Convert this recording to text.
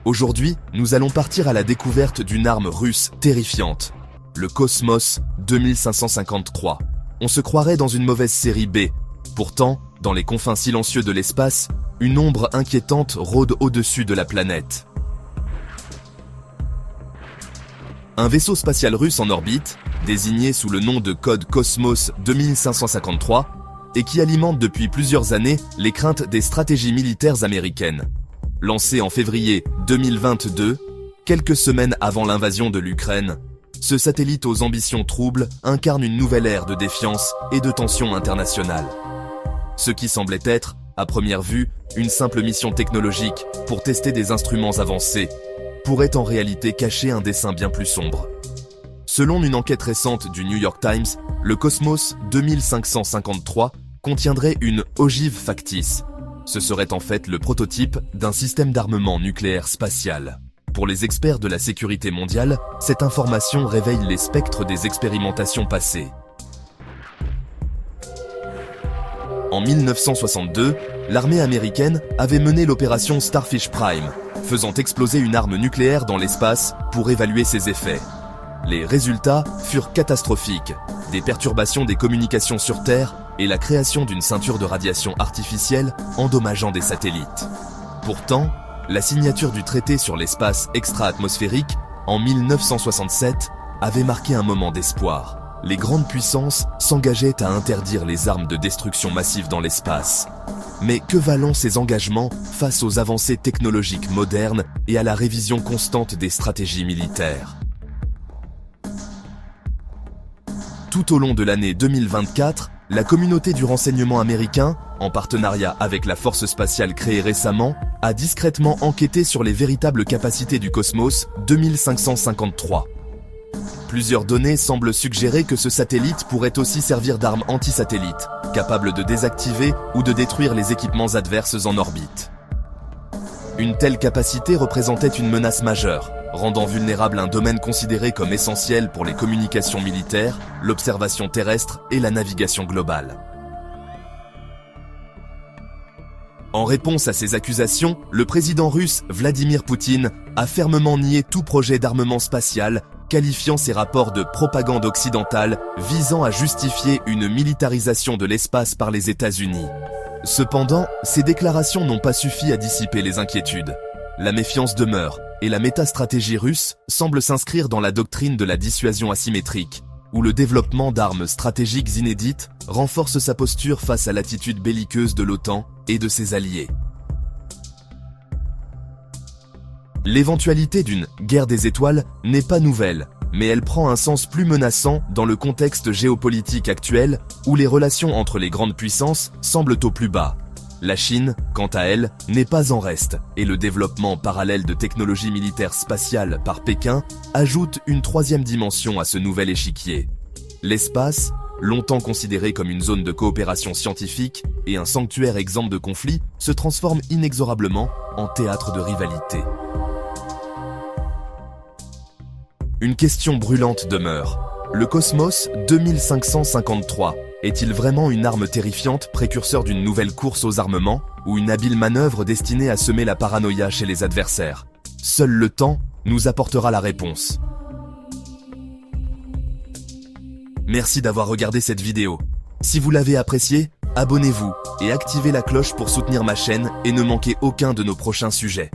Aujourd'hui, nous allons partir à la découverte d'une arme russe terrifiante, le Cosmos 2553. On se croirait dans une mauvaise série B. Pourtant, dans les confins silencieux de l'espace, une ombre inquiétante rôde au-dessus de la planète. Un vaisseau spatial russe en orbite, désigné sous le nom de code Cosmos 2553, et qui alimente depuis plusieurs années les craintes des stratégies militaires américaines. Lancé en février 2022, quelques semaines avant l'invasion de l'Ukraine, ce satellite aux ambitions troubles incarne une nouvelle ère de défiance et de tension internationale. Ce qui semblait être, à première vue, une simple mission technologique pour tester des instruments avancés, pourrait en réalité cacher un dessein bien plus sombre. Selon une enquête récente du New York Times, le Cosmos 2553 contiendrait une ogive factice. Ce serait en fait le prototype d'un système d'armement nucléaire spatial. Pour les experts de la sécurité mondiale, cette information réveille les spectres des expérimentations passées. En 1962, l'armée américaine avait mené l'opération Starfish Prime, faisant exploser une arme nucléaire dans l'espace pour évaluer ses effets. Les résultats furent catastrophiques, des perturbations des communications sur Terre et la création d'une ceinture de radiation artificielle endommageant des satellites. Pourtant, la signature du traité sur l'espace extra-atmosphérique en 1967 avait marqué un moment d'espoir. Les grandes puissances s'engageaient à interdire les armes de destruction massive dans l'espace. Mais que valent ces engagements face aux avancées technologiques modernes et à la révision constante des stratégies militaires ? Tout au long de l'année 2024, la communauté du renseignement américain, en partenariat avec la force spatiale créée récemment, a discrètement enquêté sur les véritables capacités du Cosmos 2553. Plusieurs données semblent suggérer que ce satellite pourrait aussi servir d'arme anti-satellite, capable de désactiver ou de détruire les équipements adverses en orbite. Une telle capacité représentait une menace majeure, rendant vulnérable un domaine considéré comme essentiel pour les communications militaires, l'observation terrestre et la navigation globale. En réponse à ces accusations, le président russe Vladimir Poutine a fermement nié tout projet d'armement spatial, qualifiant ces rapports de propagande occidentale visant à justifier une militarisation de l'espace par les États-Unis. Cependant, ces déclarations n'ont pas suffi à dissiper les inquiétudes. La méfiance demeure, et la métastratégie russe semble s'inscrire dans la doctrine de la dissuasion asymétrique, où le développement d'armes stratégiques inédites renforce sa posture face à l'attitude belliqueuse de l'OTAN et de ses alliés. L'éventualité d'une « guerre des étoiles » n'est pas nouvelle, mais elle prend un sens plus menaçant dans le contexte géopolitique actuel où les relations entre les grandes puissances semblent au plus bas. La Chine, quant à elle, n'est pas en reste, et le développement parallèle de technologies militaires spatiales par Pékin ajoute une troisième dimension à ce nouvel échiquier. L'espace, longtemps considéré comme une zone de coopération scientifique et un sanctuaire exempt de conflits, se transforme inexorablement en théâtre de rivalité. Une question brûlante demeure. Le Cosmos 2553 est-il vraiment une arme terrifiante précurseur d'une nouvelle course aux armements ou une habile manœuvre destinée à semer la paranoïa chez les adversaires? Seul le temps nous apportera la réponse. Merci d'avoir regardé cette vidéo. Si vous l'avez appréciée, abonnez-vous et activez la cloche pour soutenir ma chaîne et ne manquez aucun de nos prochains sujets.